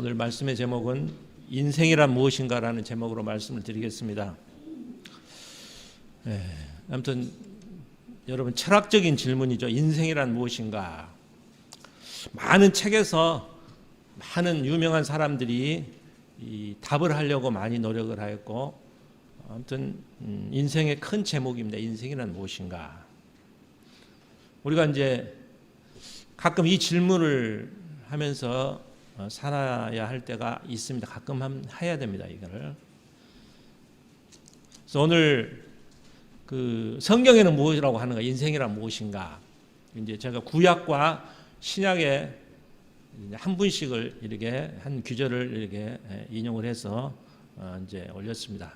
오늘 말씀의 제목은 인생이란 무엇인가라는 제목으로 말씀을 드리겠습니다. 아무튼 여러분 철학적인 질문이죠. 인생이란 무엇인가? 많은 책에서 많은 유명한 사람들이 이 답을 하려고 많이 노력을 하였고, 아무튼 인생의 큰 제목입니다. 인생이란 무엇인가? 우리가 이제 가끔 이 질문을 하면서 살아야 할 때가 있습니다. 가끔 해야 됩니다. 이거를. 그래서 오늘 그 성경에는 무엇이라고 하는가? 인생이란 무엇인가? 이제 제가 구약과 신약의 한 분씩을 이렇게 한 구절을 이렇게 인용을 해서 이제 올렸습니다.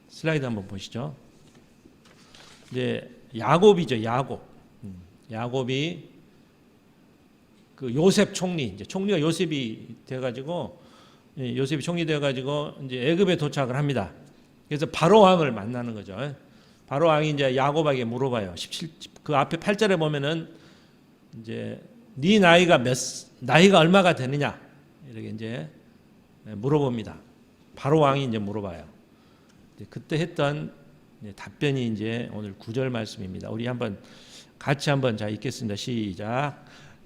슬라이드 한번 보시죠. 이제 야곱이죠. 야곱이 그 요셉 총리, 이제 총리가 요셉이 돼가지고, 요셉이 총리 돼가지고 이제 애굽에 도착을 합니다. 그래서 바로 왕을 만나는 거죠. 바로 왕이 이제 야곱에게 물어봐요. 그 앞에 8절에 보면은 이제 네 나이가 얼마가 되느냐 이렇게 이제 물어봅니다. 바로 왕이 이제 물어봐요. 그때 했던 답변이 이제 오늘 9절 말씀입니다. 우리 같이 한번 자 읽겠습니다. 시작.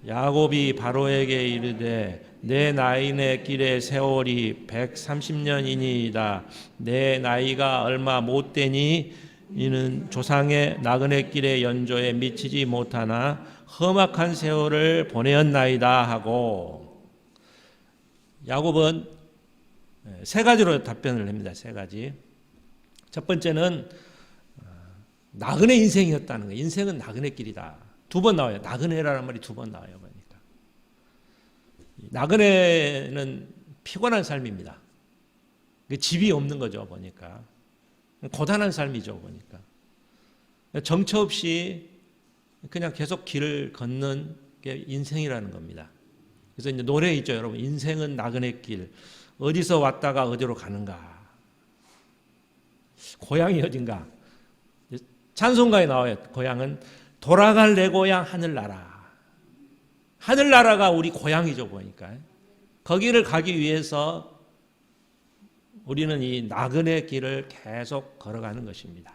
야곱이 바로에게 이르되 내 나이네 길의 세월이 130년이니이다. 내 나이가 얼마 못 되니 이는 조상의 나그네 길의 연조에 미치지 못하나 험악한 세월을 보내었나이다 하고, 야곱은 세 가지로 답변을 합니다. 세 가지. 첫 번째는 나그네 인생이었다는 거예요. 인생은 나그네 길이다. 두 번 나와요. 나그네라는 말이 두 번 나와요. 보니까 나그네는 피곤한 삶입니다. 집이 없는 거죠. 보니까 고단한 삶이죠. 보니까 정처 없이 그냥 계속 길을 걷는 게 인생이라는 겁니다. 그래서 이제 노래 있죠, 여러분. 인생은 나그네 길. 어디서 왔다가 어디로 가는가? 고향이 어딘가? 찬송가에 나와요. 고향은 돌아갈 내 고향 하늘나라. 하늘나라가 우리 고향이죠, 보니까. 거기를 가기 위해서 우리는 이 나그네 길을 계속 걸어가는 것입니다.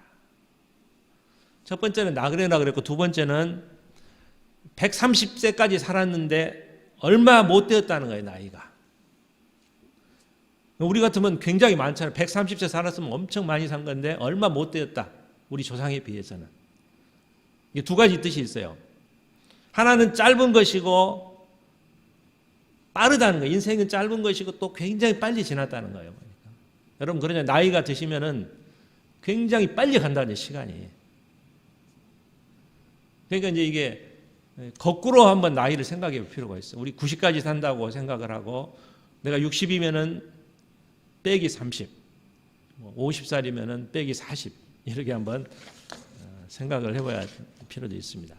첫 번째는 나그네라 그랬고, 두 번째는 130세까지 살았는데 얼마 못 되었다는 거예요, 나이가. 우리 같으면 굉장히 많잖아요. 130세 살았으면 엄청 많이 산 건데 얼마 못 되었다. 우리 조상에 비해서는. 이게 두 가지 뜻이 있어요. 하나는 짧은 것이고 빠르다는 거예요. 인생은 짧은 것이고 또 굉장히 빨리 지났다는 거예요. 그러니까. 여러분 그러냐, 나이가 드시면은 굉장히 빨리 간다는 시간이. 그러니까 이제 이게 거꾸로 한번 나이를 생각해 볼 필요가 있어요. 우리 90까지 산다고 생각을 하고, 내가 60이면은 빼기 30, 50살이면은 빼기 40 이렇게 한번 생각을 해봐야 할 필요도 있습니다.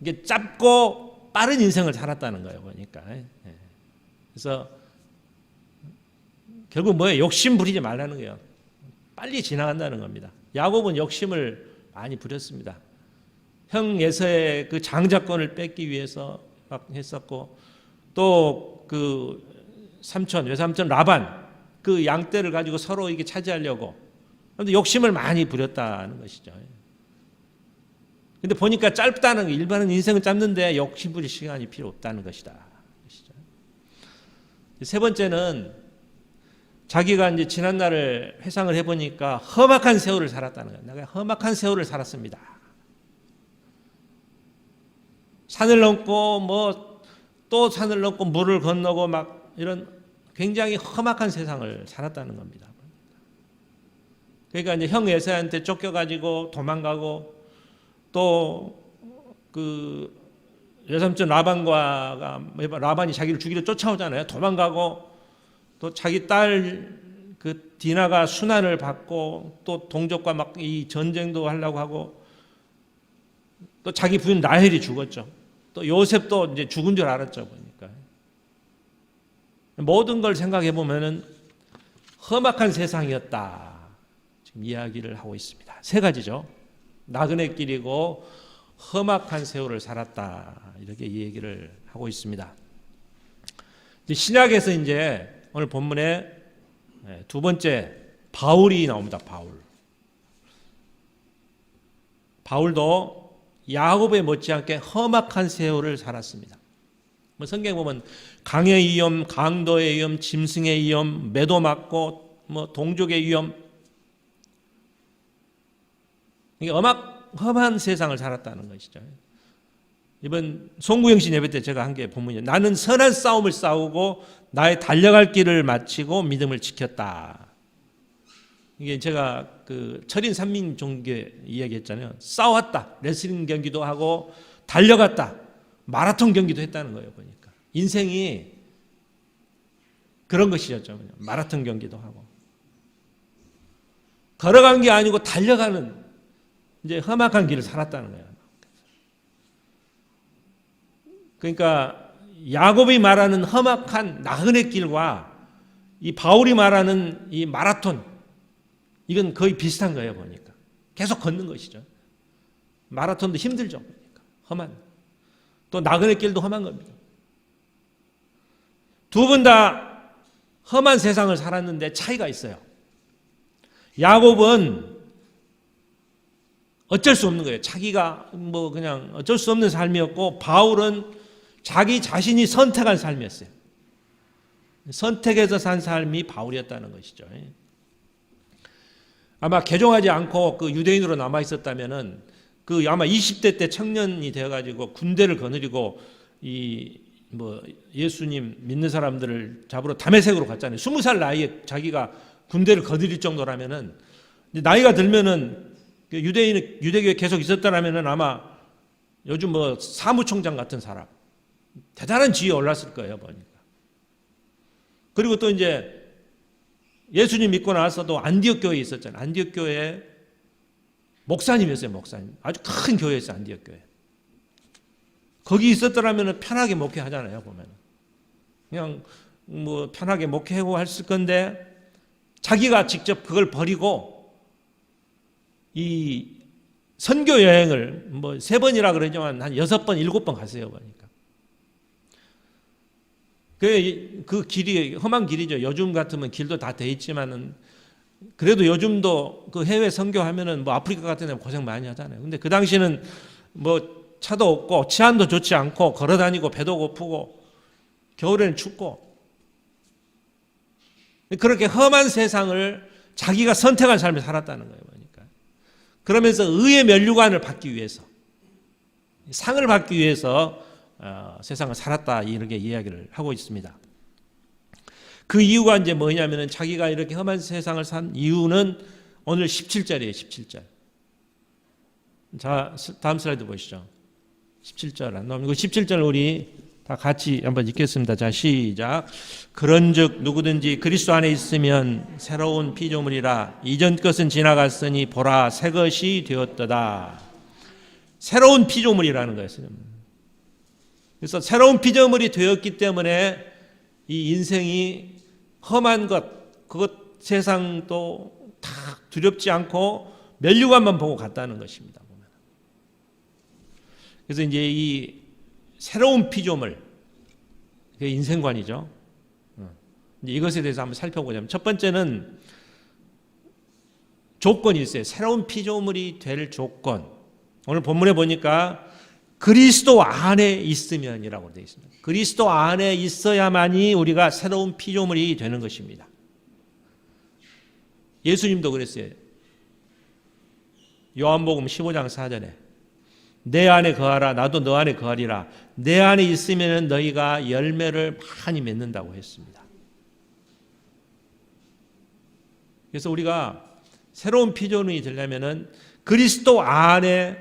이게 짧고 빠른 인생을 살았다는 거예요, 보니까. 그래서 결국 뭐예요? 욕심 부리지 말라는 거예요. 빨리 지나간다는 겁니다. 야곱은 욕심을 많이 부렸습니다. 형 에서의 그 장자권을 뺏기 위해서 막 했었고, 또 그 외삼촌 라반 그 양떼를 가지고 서로 이게 차지하려고. 그런데 욕심을 많이 부렸다는 것이죠. 근데 보니까 짧다는 거, 일반은 인생은 짧는데 욕심 부릴 시간이 필요 없다는 것이다. 세 번째는 자기가 이제 지난 날을 회상을 해보니까 험악한 세월을 살았다는 거예요. 내가 험악한 세월을 살았습니다. 산을 넘고 또 산을 넘고 물을 건너고 막 이런 굉장히 험악한 세상을 살았다는 겁니다. 그러니까 이제 형 에사한테 쫓겨가지고 도망가고, 또 그 외삼촌 라반이 자기를 죽이려 쫓아오잖아요. 도망가고, 또 자기 딸 그 디나가 순환을 받고, 또 동족과 막 이 전쟁도 하려고 하고, 또 자기 부인 라헬이 죽었죠. 또 요셉도 이제 죽은 줄 알았죠, 보니까. 모든 걸 생각해 보면은 험악한 세상이었다. 지금 이야기를 하고 있습니다. 세 가지죠. 나그네 길이고 험악한 세월을 살았다. 이렇게 얘기를 하고 있습니다. 이제 신약에서 이제 오늘 본문에 두 번째 바울이 나옵니다. 바울도 야곱에 못지않게 험악한 세월을 살았습니다. 뭐 성경에 보면 강의 위험, 강도의 위험, 짐승의 위험, 매도 맞고 뭐 동족의 위험, 이게 험한 세상을 살았다는 것이죠. 이번 송구영신 예배 때 제가 한 게 본문이에요. 나는 선한 싸움을 싸우고 나의 달려갈 길을 마치고 믿음을 지켰다. 이게 제가 그 철인 삼민 종교 이야기했잖아요. 싸웠다. 레슬링 경기도 하고 달려갔다. 마라톤 경기도 했다는 거예요. 보니까 인생이 그런 것이었죠. 마라톤 경기도 하고 걸어간 게 아니고 달려가는 이제 험악한 길을 살았다는 거예요. 그러니까 야곱이 말하는 험악한 나그네 길과 이 바울이 말하는 이 마라톤, 이건 거의 비슷한 거예요. 보니까 계속 걷는 것이죠. 마라톤도 힘들죠. 보니까 험한, 또 나그네 길도 험한 겁니다. 두 분 다 험한 세상을 살았는데 차이가 있어요. 야곱은 어쩔 수 없는 거예요. 자기가 뭐 그냥 어쩔 수 없는 삶이었고, 바울은 자기 자신이 선택한 삶이었어요. 선택해서 산 삶이 바울이었다는 것이죠. 아마 개종하지 않고 그 유대인으로 남아 있었다면은 그 아마 20대 때 청년이 되어가지고 군대를 거느리고 이 뭐 예수님 믿는 사람들을 잡으러 다메섹으로 갔잖아요. 20살 나이에 자기가 군대를 거느릴 정도라면은, 나이가 들면은 유대교에 계속 있었다라면은 아마 요즘 뭐 사무총장 같은 사람, 대단한 지위에 올랐을 거예요, 보니까. 그리고 또 이제 예수님 믿고 나서도 안디옥 교회에 있었잖아요. 안디옥 교회에 목사님이었어요, 목사님. 아주 큰 교회였어요, 안디옥 교회. 거기 있었더라면 편하게 목회하잖아요, 보면. 그냥 뭐 편하게 목회하고 했을 건데, 자기가 직접 그걸 버리고 이 선교 여행을 뭐 3번이라 그러지만 한 6번, 7번 갔어요, 보니까. 그 길이 험한 길이죠. 요즘 같으면 길도 다 돼 있지만은, 그래도 요즘도 그 해외 선교하면은 뭐 아프리카 같은 데 고생 많이 하잖아요. 근데 그 당시는 뭐 차도 없고 치안도 좋지 않고 걸어다니고 배도 고프고 겨울에는 춥고, 그렇게 험한 세상을 자기가 선택한 삶을 살았다는 거예요, 보니까. 그러면서 의의 면류관을 받기 위해서, 상을 받기 위해서 세상을 살았다, 이렇게 이야기를 하고 있습니다. 그 이유가 이제 뭐냐면은, 자기가 이렇게 험한 세상을 산 이유는 오늘 17절이에요, 17절. 자, 다음 슬라이드 보시죠. 17절 안 나오면, 17절 우리 다 같이 한번 읽겠습니다. 자, 시작. 그런즉 누구든지 그리스도 안에 있으면 새로운 피조물이라. 이전 것은 지나갔으니 보라 새 것이 되었도다. 새로운 피조물이라는 거예요. 그래서 새로운 피조물이 되었기 때문에 이 인생이 험한 것, 그것 세상도 다 두렵지 않고 면류관만 보고 갔다는 것입니다. 그래서 이제 이 새로운 피조물, 그게 인생관이죠. 이제 이것에 대해서 한번 살펴보자면, 첫 번째는 조건이 있어요. 새로운 피조물이 될 조건. 오늘 본문에 보니까 그리스도 안에 있으면이라고 되어 있습니다. 그리스도 안에 있어야만이 우리가 새로운 피조물이 되는 것입니다. 예수님도 그랬어요. 요한복음 15장 4절에 내 안에 거하라, 나도 너 안에 거하리라. 내 안에 있으면 너희가 열매를 많이 맺는다고 했습니다. 그래서 우리가 새로운 피조물이 되려면은 그리스도 안에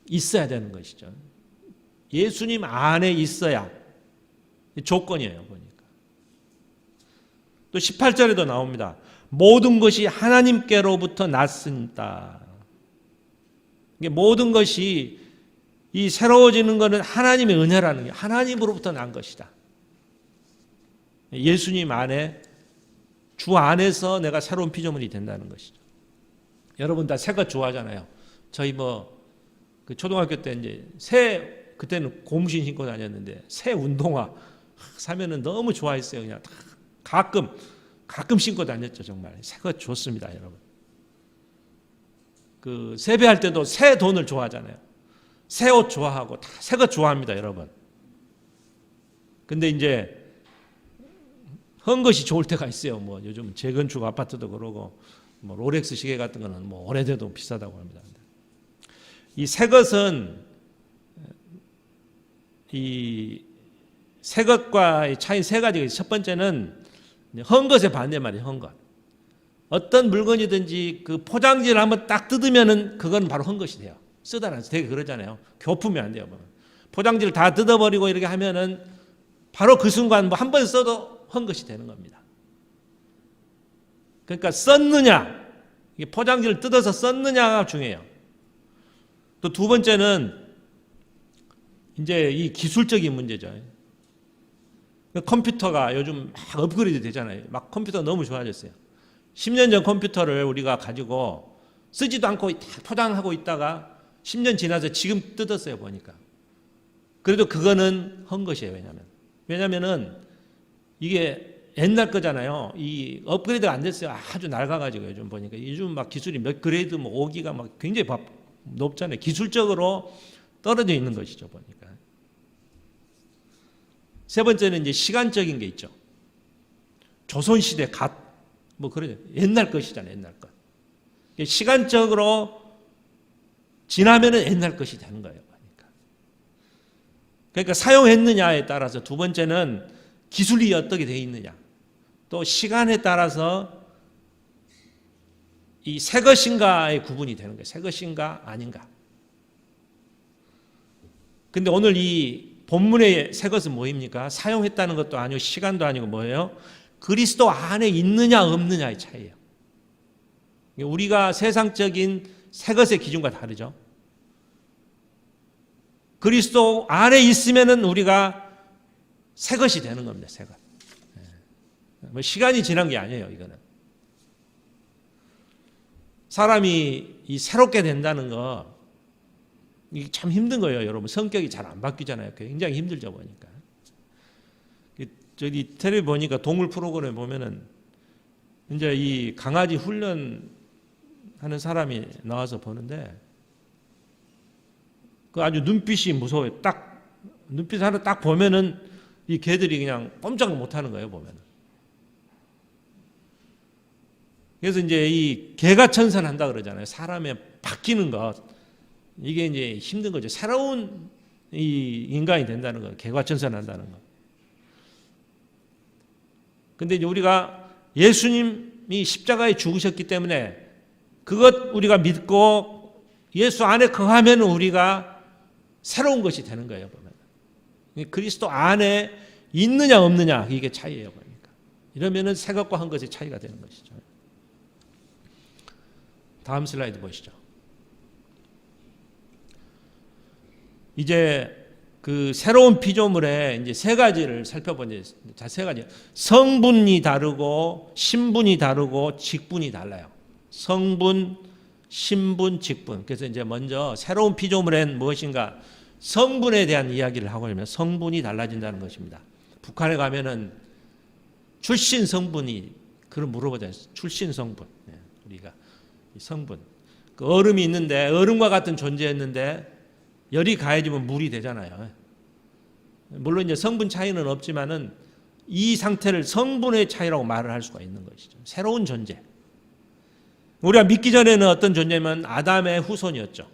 있어야 되는 것이죠. 예수님 안에 있어야 조건이에요, 보니까. 또 18절에도 나옵니다. 모든 것이 하나님께로부터 났습니다. 모든 것이 이 새로워지는 것은 하나님의 은혜라는 게, 하나님으로부터 난 것이다. 예수님 안에, 주 안에서 내가 새로운 피조물이 된다는 것이죠. 여러분 다 새 것 좋아하잖아요. 저희 그 초등학교 때 이제 그때는 고무신 신고 다녔는데 새 운동화, 사면은 너무 좋아했어요. 그냥 가끔 신고 다녔죠. 정말 새 것 좋습니다, 여러분. 그 세배할 때도 새 돈을 좋아하잖아요. 새 옷 좋아하고 다 새 것 좋아합니다, 여러분. 근데 이제 헌 것이 좋을 때가 있어요. 뭐 요즘 재건축 아파트도 그러고 뭐 롤렉스 시계 같은 거는 뭐 오래돼도 비싸다고 합니다. 이 새 것은 이 새 것과의 차이 세 가지가 있어요. 첫 번째는 헌 것의 반대말이에요. 헌 것. 어떤 물건이든지 그 포장지를 한번 딱 뜯으면은 그건 바로 헌 것이 돼요. 쓰다라는 되게 그러잖아요. 교품이 안 돼요. 포장지를 다 뜯어버리고 이렇게 하면은 바로 그 순간 뭐 한 번 써도 헌 것이 되는 겁니다. 그러니까 썼느냐, 포장지를 뜯어서 썼느냐가 중요해요. 또 두 번째는 이제 이 기술적인 문제죠. 컴퓨터가 요즘 막 업그레이드 되잖아요. 막 컴퓨터 너무 좋아졌어요. 10년 전 컴퓨터를 우리가 가지고 쓰지도 않고 포장하고 있다가 10년 지나서 지금 뜯었어요, 보니까. 그래도 그거는 헌 것이에요. 왜냐면은 이게 옛날 거잖아요. 이 업그레이드가 안 됐어요. 아주 낡아가지고 요즘 보니까. 요즘 막 기술이 몇 그레이드 뭐 5기가 막 굉장히 높잖아요. 기술적으로 떨어져 있는 것이죠, 보니까. 세 번째는 이제 시간적인 게 있죠. 조선시대 뭐 그래요. 옛날 것이잖아요, 옛날 것. 시간적으로 지나면은 옛날 것이 되는 거예요, 그러니까 사용했느냐에 따라서 두 번째는 기술이 어떻게 되어 있느냐. 또 시간에 따라서 이 새 것인가의 구분이 되는 거예요. 새 것인가 아닌가. 근데 오늘 이 본문의 새 것은 뭐입니까? 사용했다는 것도 아니고 시간도 아니고 뭐예요? 그리스도 안에 있느냐 없느냐의 차이예요. 우리가 세상적인 새 것의 기준과 다르죠. 그리스도 안에 있으면은 우리가 새 것이 되는 겁니다. 새 것. 뭐 시간이 지난 게 아니에요. 이거는 사람이 이 새롭게 된다는 거 이게 참 힘든 거예요, 여러분. 성격이 잘 안 바뀌잖아요. 굉장히 힘들죠, 보니까. 저기 텔레비 보니까 동물 프로그램 보면은 이제 이 강아지 훈련하는 사람이 나와서 보는데 그 아주 눈빛이 무서워요. 눈빛 하나 딱 보면은 이 개들이 그냥 꼼짝을 못 하는 거예요, 보면은. 그래서 이제 이 개가천선한다 그러잖아요. 사람의 바뀌는 것. 이게 이제 힘든 거죠. 새로운 이 인간이 된다는 거. 개가천선한다는 거. 근데 이제 우리가 예수님이 십자가에 죽으셨기 때문에 그것 우리가 믿고 예수 안에 거하면 우리가 새로운 것이 되는 거예요, 보면. 그리스도 안에 있느냐 없느냐 이게 차이예요, 보니까. 이러면은 새 것과 한 것의 차이가 되는 것이죠. 다음 슬라이드 보시죠. 이제 그 새로운 피조물의 이제 세 가지를 살펴보니 세 가지. 성분이 다르고 신분이 다르고 직분이 달라요. 성분, 신분, 직분. 그래서 이제 먼저 새로운 피조물엔 무엇인가 성분에 대한 이야기를 하고 있으면 성분이 달라진다는 것입니다. 북한에 가면은 출신 성분이 그걸 물어보잖아요. 출신 성분. 우리가 성분. 그 얼음이 있는데 얼음과 같은 존재였는데 열이 가해지면 물이 되잖아요. 물론 이제 성분 차이는 없지만은 이 상태를 성분의 차이라고 말을 할 수가 있는 것이죠. 새로운 존재. 우리가 믿기 전에는 어떤 존재면 아담의 후손이었죠.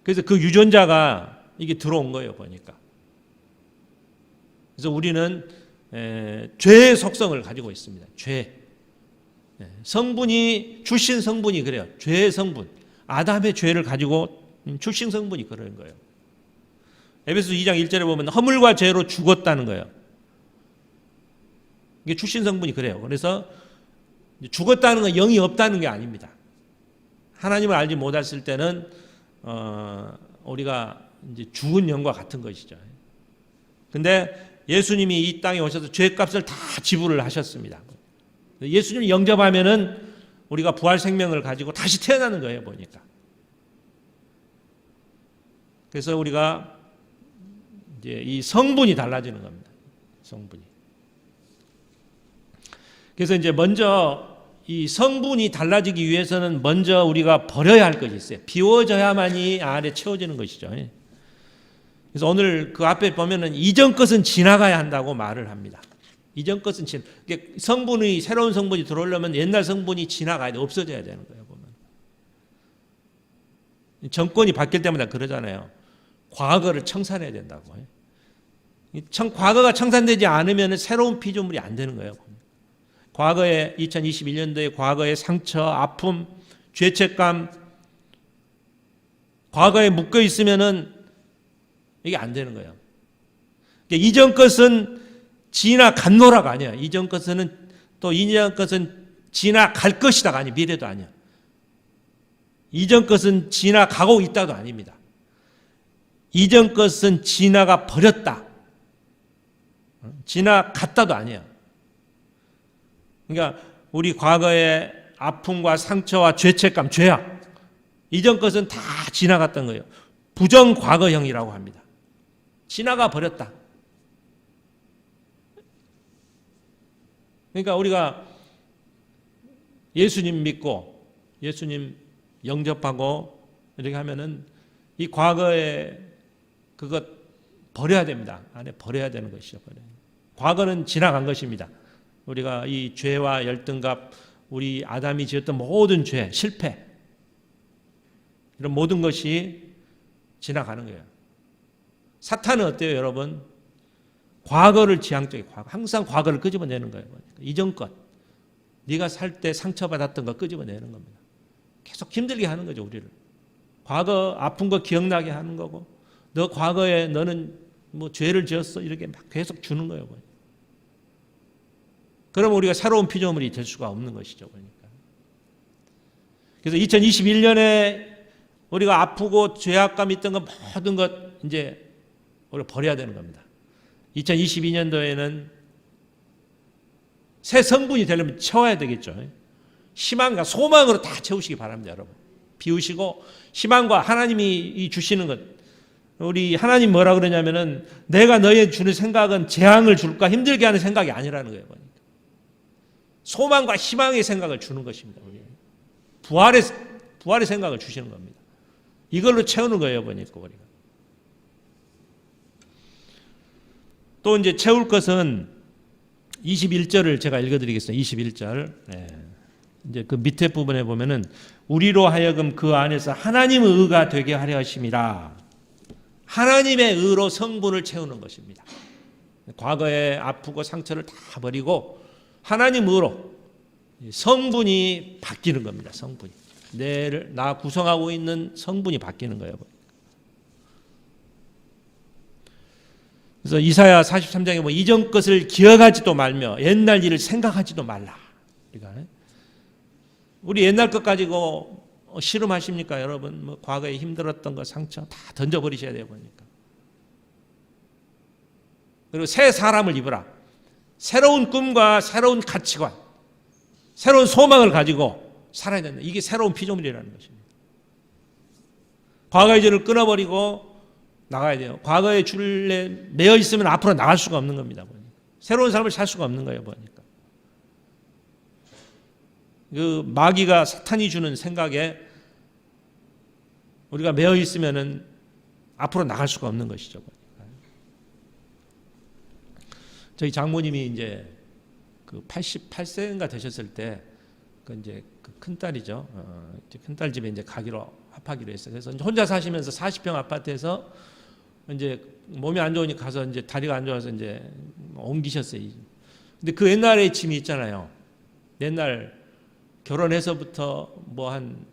그래서 그 유전자가 이게 들어온 거예요, 보니까. 그래서 우리는 죄의 속성을 가지고 있습니다. 죄. 성분이 출신 성분이 그래요. 죄의 성분. 아담의 죄를 가지고 출신 성분이 그런 거예요. 에베소 2장 1절에 보면 허물과 죄로 죽었다는 거예요. 이게 출신 성분이 그래요. 그래서 죽었다는 건 영이 없다는 게 아닙니다. 하나님을 알지 못했을 때는 우리가 이제 죽은 영과 같은 것이죠. 근데 예수님이 이 땅에 오셔서 죄값을 다 지불을 하셨습니다. 예수님을 영접하면은 우리가 부활 생명을 가지고 다시 태어나는 거예요, 보니까. 그래서 우리가 이제 이 성분이 달라지는 겁니다. 성분이. 그래서 이제 먼저 이 성분이 달라지기 위해서는 먼저 우리가 버려야 할 것이 있어요. 비워져야만이 안에 채워지는 것이죠. 그래서 오늘 그 앞에 보면은 이전 것은 지나가야 한다고 말을 합니다. 이전 것은 성분이 새로운 성분이 들어오려면 옛날 성분이 지나가야 돼. 없어져야 되는 거예요. 보면 정권이 바뀔 때마다 그러잖아요. 과거를 청산해야 된다고. 과거가 청산되지 않으면 새로운 피조물이 안 되는 거예요. 과거에 2021년도에 과거의 상처, 아픔, 죄책감, 과거에 묶여 있으면은 이게 안 되는 거예요. 이전 것은 지나간노라가 아니야. 이전 것은 또 이전 것은 지나갈 것이다가 아니 미래도 아니야. 이전 것은 지나가고 있다도 아닙니다. 이전 것은 지나가 버렸다. 지나갔다도 아니야. 그러니까 우리 과거의 아픔과 상처와 죄책감, 죄악 이전 것은 다 지나갔던 거예요. 부정과거형이라고 합니다. 지나가 버렸다. 그러니까 우리가 예수님 믿고 예수님 영접하고 이렇게 하면은 이 과거의 그것 버려야 됩니다. 안에 버려야 되는 것이죠. 과거는 지나간 것입니다. 우리가 이 죄와 열등감, 우리 아담이 지었던 모든 죄, 실패 이런 모든 것이 지나가는 거예요. 사탄은 어때요, 여러분? 과거를 지향적인 과거, 항상 과거를 끄집어내는 거예요. 이전 것, 네가 살 때 상처받았던 거 끄집어내는 겁니다. 계속 힘들게 하는 거죠, 우리를. 과거 아픈 거 기억나게 하는 거고, 너 과거에 너는 뭐 죄를 지었어 이렇게 막 계속 주는 거예요. 그러면 우리가 새로운 피조물이 될 수가 없는 것이죠. 그러니까. 그래서 2021년에 우리가 아프고 죄악감 있던 것 모든 것 이제 우리가 버려야 되는 겁니다. 2022년도에는 새 성분이 되려면 채워야 되겠죠. 희망과 소망으로 다 채우시기 바랍니다, 여러분. 비우시고 희망과 하나님이 주시는 것. 우리 하나님 뭐라 그러냐면은 내가 너희에 주는 생각은 재앙을 줄까 힘들게 하는 생각이 아니라는 거예요. 소망과 희망의 생각을 주는 것입니다. 부활의 생각을 주시는 겁니다. 이걸로 채우는 거예요, 보니까 우리가. 또 이제 채울 것은 21절을 제가 읽어드리겠습니다. 21절. 네. 이제 그 밑에 부분에 보면은 우리로 하여금 그 안에서 하나님의 의가 되게 하려 하심이라. 하나님의 의로 성분을 채우는 것입니다. 과거에 아프고 상처를 다 버리고 하나님 의로 성분이 바뀌는 겁니다. 성분이. 나 구성하고 있는 성분이 바뀌는 거예요. 그래서 이사야 43장에 보면 이전 것을 기억하지도 말며 옛날 일을 생각하지도 말라. 우리 옛날 것 가지고 씨름하십니까, 여러분? 뭐 과거에 힘들었던 거 상처 다 던져버리셔야 돼요, 보니까. 그리고 새 사람을 입으라. 새로운 꿈과 새로운 가치관, 새로운 소망을 가지고 살아야 된다. 이게 새로운 피조물이라는 것입니다. 과거의 죄를 끊어버리고 나가야 돼요. 과거의 줄에 매여 있으면 앞으로 나갈 수가 없는 겁니다. 보니까. 새로운 삶을 살 수가 없는 거예요. 보니까. 그 마귀가 사탄이 주는 생각에 우리가 매여 있으면은 앞으로 나갈 수가 없는 것이죠. 저희 장모님이 이제 그 88세인가 되셨을 때 그 이제 그 큰딸이죠. 큰딸 집에 이제 가기로 합하기로 했어요. 그래서 혼자 사시면서 40평 아파트에서 이제 몸이 안 좋으니까 가서 이제 다리가 안 좋아서 이제 옮기셨어요. 근데 그 옛날에 짐이 있잖아요. 옛날 결혼해서부터 뭐 한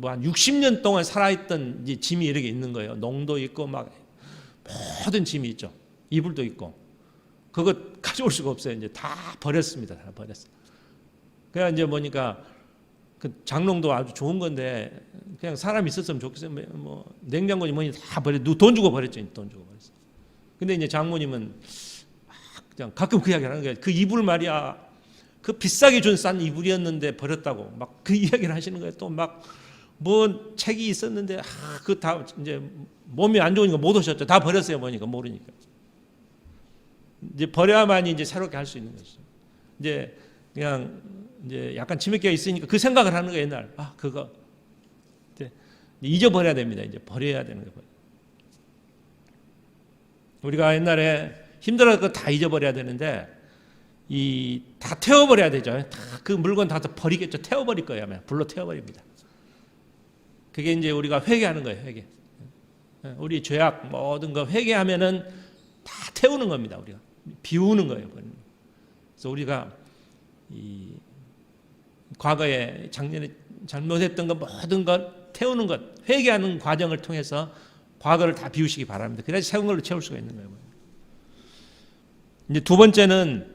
60년 동안 살아있던 이제 짐이 이렇게 있는 거예요. 농도 있고 막 모든 짐이 있죠. 이불도 있고. 그거 가져올 수가 없어요. 이제 다 버렸습니다. 다 버렸어요. 그냥 이제 보니까 그 장롱도 아주 좋은 건데 그냥 사람이 있었으면 좋겠어요. 뭐 냉장고니 뭐니 다 돈 주고 버렸죠. 돈 주고 버렸어요. 근데 이제 장모님은 그냥 가끔 그 이야기를 하는 거예요. 그 이불 말이야. 그 비싸게 준 싼 이불이었는데 버렸다고 막 그 이야기를 하시는 거예요. 또 막 뭐 책이 있었는데 그 다 이제 몸이 안 좋으니까 못 오셨죠. 다 버렸어요. 뭐니까 모르니까. 이제 버려야만이 이제 새롭게 할 수 있는 것이죠. 이제 그냥 이제 약간 치매기가 있으니까 그 생각을 하는 거예요. 옛날 그거 이제 잊어버려야 됩니다. 이제 버려야 되는 거예요. 우리가 옛날에 힘들어서 그거 다 잊어버려야 되는데 다 태워버려야 되죠. 다 그 물건 다 버리겠죠. 태워버릴 거예요. 불로 태워버립니다. 그게 이제 우리가 회개하는 거예요. 회개. 우리 죄악 모든 거 회개하면은 다 태우는 겁니다. 우리가 비우는 거예요. 그래서 우리가 과거에 작년에 잘못했던 것 모든 것 태우는 것 회개하는 과정을 통해서 과거를 다 비우시기 바랍니다. 그래야지 새로운 걸로 채울 수가 있는 거예요. 이제 두 번째는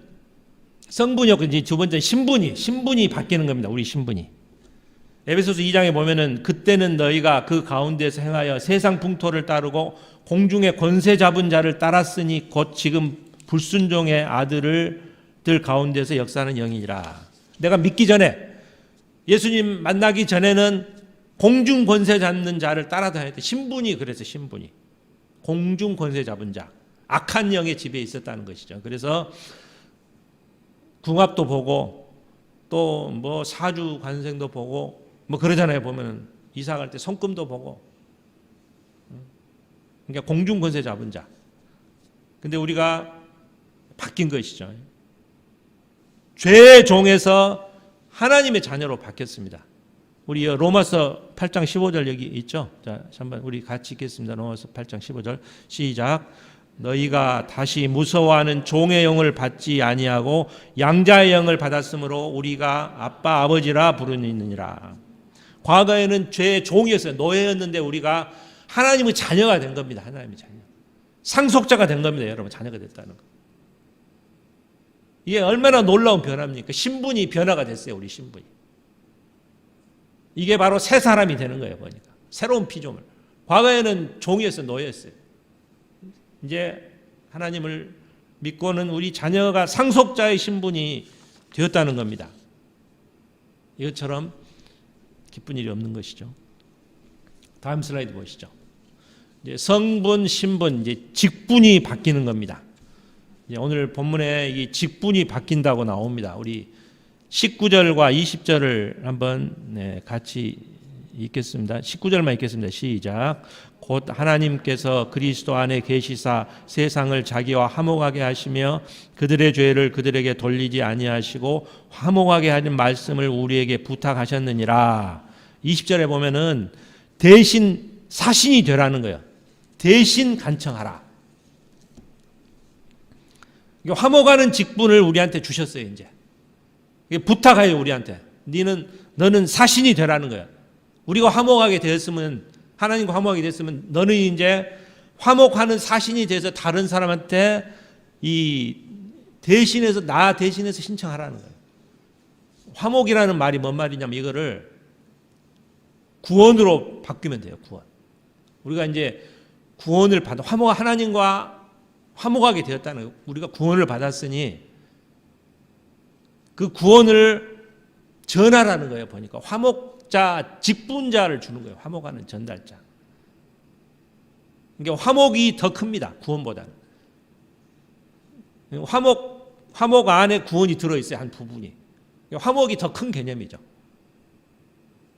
성분이었고 이제 두 번째는 신분이 바뀌는 겁니다. 우리 신분이. 에베소서 2장에 보면은 그때는 너희가 그 가운데서 행하여 세상 풍토를 따르고 공중의 권세 잡은 자를 따랐으니 곧 지금 불순종의 아들들 가운데서 역사하는 영이니라. 내가 믿기 전에 예수님 만나기 전에는 공중 권세 잡는 자를 따라다녀야 돼. 신분이 그래서 신분이 공중 권세 잡은 자 악한 영의 집에 있었다는 것이죠. 그래서 궁합도 보고 또 뭐 사주 관생도 보고 뭐 그러잖아요. 보면은 이사 갈 때 손금도 보고. 그러니까 공중 권세 잡은 자. 근데 우리가 바뀐 것이죠. 죄의 종에서 하나님의 자녀로 바뀌었습니다. 우리 로마서 8장 15절 여기 있죠. 자, 한번 우리 같이 읽겠습니다. 로마서 8장 15절 시작. 너희가 다시 무서워하는 종의 영을 받지 아니하고 양자의 영을 받았으므로 우리가 아빠 아버지라 부르느니라. 과거에는 죄의 종이었어요. 노예였는데 우리가 하나님의 자녀가 된 겁니다. 하나님의 자녀. 상속자가 된 겁니다. 여러분 자녀가 됐다는 거. 이게 얼마나 놀라운 변화입니까? 신분이 변화가 됐어요. 우리 신분이. 이게 바로 새 사람이 되는 거예요. 보니까 새로운 피조물. 과거에는 종이었어요. 노예였어요. 이제 하나님을 믿고는 우리 자녀가 상속자의 신분이 되었다는 겁니다. 이것처럼 기쁜 일이 없는 것이죠. 다음 슬라이드 보시죠. 이제 성분, 신분, 이제 직분이 바뀌는 겁니다. 이제 오늘 본문에 이 직분이 바뀐다고 나옵니다. 우리 19절과 20절을 한번 같이 읽겠습니다. 19절만 읽겠습니다. 시작. 곧 하나님께서 그리스도 안에 계시사 세상을 자기와 화목하게 하시며 그들의 죄를 그들에게 돌리지 아니하시고 화목하게 하는 말씀을 우리에게 부탁하셨느니라. 20절에 보면은 대신 사신이 되라는 거예요. 대신 간청하라. 화목하는 직분을 우리한테 주셨어요. 이제 부탁해요. 우리한테. 너는 사신이 되라는 거예요. 우리가 화목하게 되었으면 하나님과 화목하게 됐으면 너는 이제 화목하는 사신이 돼서 다른 사람한테 나 대신해서 신청하라는 거예요. 화목이라는 말이 뭔 말이냐면 이거를 구원으로 바뀌면 돼요. 구원. 우리가 이제 구원을 받아 하나님과 화목하게 되었다는 거예요. 우리가 구원을 받았으니 그 구원을 전하라는 거예요. 보니까 화목자, 직분자를 주는 거예요. 화목하는 전달자. 그러니까 화목이 더 큽니다. 구원보다는. 화목 안에 구원이 들어있어요. 한 부분이. 화목이 더 큰 개념이죠.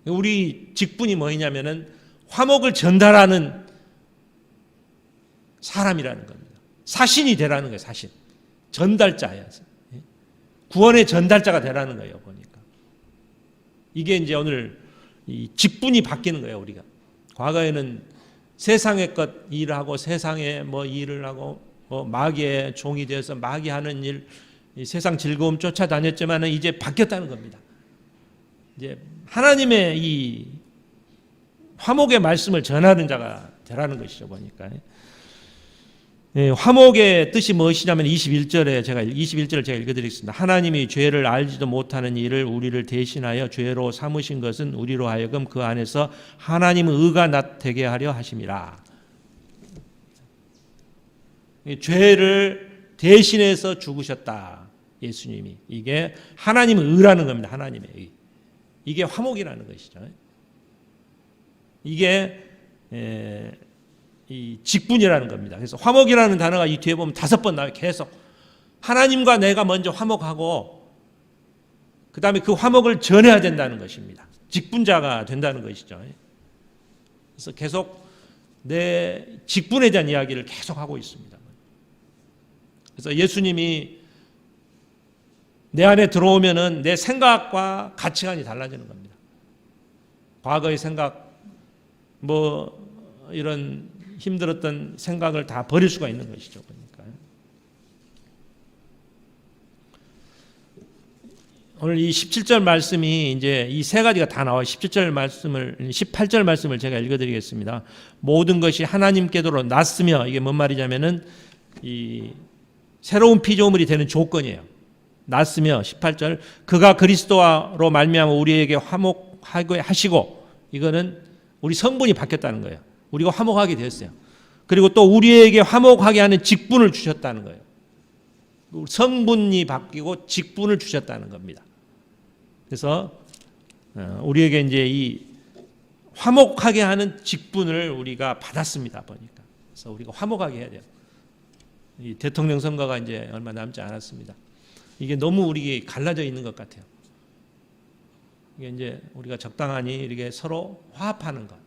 우리 직분이 뭐냐면은 화목을 전달하는 사람이라는 겁니다. 사신이 되라는 거예요. 사신. 전달자예요. 구원의 전달자가 되라는 거예요. 보니까. 이게 이제 오늘 이 직분이 바뀌는 거예요. 우리가. 과거에는 세상의 것 일하고 세상에 뭐 일을 하고 뭐 마귀의 종이 되어서 마귀 하는 일, 세상 즐거움 쫓아다녔지만은 이제 바뀌었다는 겁니다. 이제 하나님의 이 화목의 말씀을 전하는 자가 되라는 것이죠. 보니까. 화목의 뜻이 무엇이냐면 21절을 제가 읽어드리겠습니다. 하나님이 죄를 알지도 못하는 일을 우리를 대신하여 죄로 삼으신 것은 우리로 하여금 그 안에서 하나님의 의가 나타나게 하려 하심이라. 죄를 대신해서 죽으셨다. 예수님이. 이게 하나님의 의라는 겁니다. 하나님의 의. 이게 화목이라는 것이죠. 이게 이 직분이라는 겁니다. 그래서 화목이라는 단어가 이 뒤에 보면 5번 나와요. 계속 하나님과 내가 먼저 화목하고 그 다음에 그 화목을 전해야 된다는 것입니다. 직분자가 된다는 것이죠. 그래서 계속 내 직분에 대한 이야기를 계속 하고 있습니다. 그래서 예수님이 내 안에 들어오면은 내 생각과 가치관이 달라지는 겁니다. 과거의 생각, 이런 힘들었던 생각을 다 버릴 수가 있는 것이죠. 그러니까 오늘 이 17절 말씀이 이제 이 세 가지가 다 나와요. 18절 말씀을 제가 읽어드리겠습니다. 모든 것이 하나님께로 났으며, 이게 뭔 말이냐면은 이 새로운 피조물이 되는 조건이에요. 났으며 18절 그가 그리스도로 말미암아 우리에게 화목하게 하시고, 이거는 우리 성분이 바뀌었다는 거예요. 우리가 화목하게 되었어요. 그리고 또 우리에게 화목하게 하는 직분을 주셨다는 거예요. 성분이 바뀌고 직분을 주셨다는 겁니다. 그래서 우리에게 이제 이 화목하게 하는 직분을 우리가 받았습니다. 보니까. 그래서 우리가 화목하게 해야 돼요. 이 대통령 선거가 이제 얼마 남지 않았습니다. 이게 너무 우리 갈라져 있는 것 같아요. 이게 이제 우리가 적당하니 이렇게 서로 화합하는 것,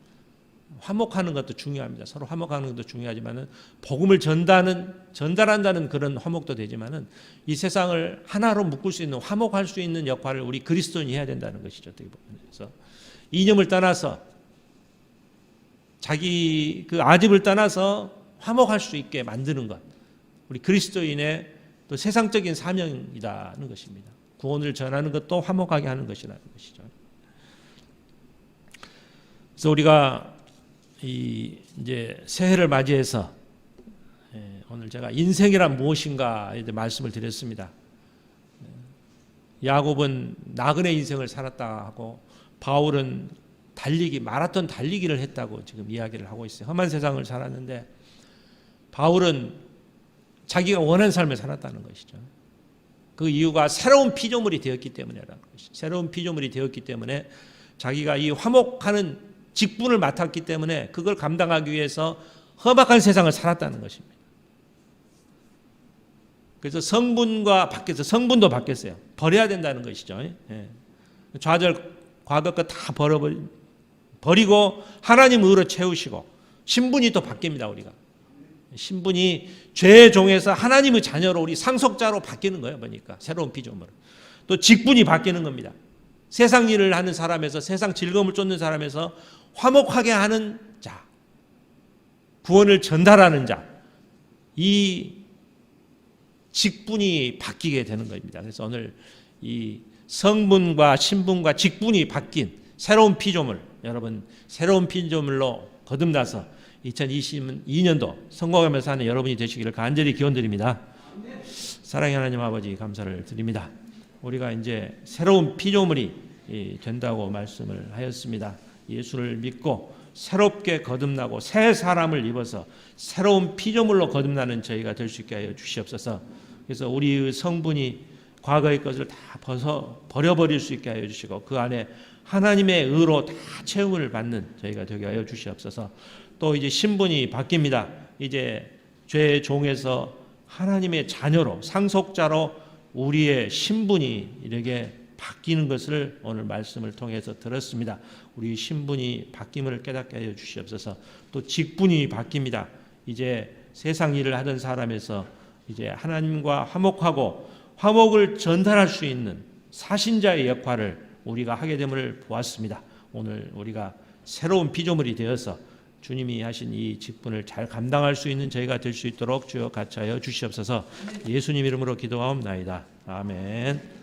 화목하는 것도 중요합니다. 서로 화목하는 것도 중요하지만은 복음을 전달한다는 그런 화목도 되지만은 이 세상을 하나로 묶을 수 있는, 화목할 수 있는 역할을 우리 그리스도인이 해야 된다는 것이죠. 어떻게 보면. 그래서 이념을 떠나서 자기 그 아집을 떠나서 화목할 수 있게 만드는 것, 우리 그리스도인의 또 세상적인 사명이라는 것입니다. 구원을 전하는 것도 화목하게 하는 것이라는 것이죠. 그래서 우리가 이제 새해를 맞이해서 오늘 제가 인생이란 무엇인가에 대해 말씀을 드렸습니다. 야곱은 나그네 인생을 살았다 하고 바울은 마라톤 달리기를 했다고 지금 이야기를 하고 있어요. 험한 세상을 살았는데 바울은 자기가 원하는 삶을 살았다는 것이죠. 그 이유가 새로운 피조물이 되었기 때문이라는 것이죠. 새로운 피조물이 되었기 때문에 자기가 이 화목하는 직분을 맡았기 때문에 그걸 감당하기 위해서 험악한 세상을 살았다는 것입니다. 그래서 성분도 바뀌었어요. 버려야 된다는 것이죠. 좌절, 과거 것 다 버리고 하나님 의로 채우시고 신분이 또 바뀝니다. 우리가 신분이 죄의 종에서 하나님의 자녀로 우리 상속자로 바뀌는 거예요. 보니까 새로운 피조물. 또 직분이 바뀌는 겁니다. 세상 일을 하는 사람에서, 세상 즐거움을 쫓는 사람에서 화목하게 하는 자, 구원을 전달하는 자, 이 직분이 바뀌게 되는 겁니다. 그래서 오늘 이 성분과 신분과 직분이 바뀐 새로운 피조물, 여러분 새로운 피조물로 거듭나서 2022년도 성공하면서 사는 여러분이 되시기를 간절히 기원드립니다. 사랑의 하나님 아버지, 감사를 드립니다. 우리가 이제 새로운 피조물이 된다고 말씀을 하였습니다. 예수를 믿고 새롭게 거듭나고 새 사람을 입어서 새로운 피조물로 거듭나는 저희가 될 수 있게 하여 주시옵소서. 그래서 우리의 성분이 과거의 것을 다 버려버릴 수 있게 하여 주시고 그 안에 하나님의 의로 다 채움을 받는 저희가 되게 하여 주시옵소서. 또 이제 신분이 바뀝니다. 이제 죄의 종에서 하나님의 자녀로, 상속자로 우리의 신분이 이렇게 바뀌는 것을 오늘 말씀을 통해서 들었습니다. 우리 신분이 바뀜을 깨닫게 하여 주시옵소서. 또 직분이 바뀝니다. 이제 세상 일을 하던 사람에서 이제 하나님과 화목하고 화목을 전달할 수 있는 사신자의 역할을 우리가 하게 됨을 보았습니다. 오늘 우리가 새로운 피조물이 되어서 주님이 하신 이 직분을 잘 감당할 수 있는 저희가 될 수 있도록 주여 같이 하여 주시옵소서. 예수님 이름으로 기도하옵나이다. 아멘.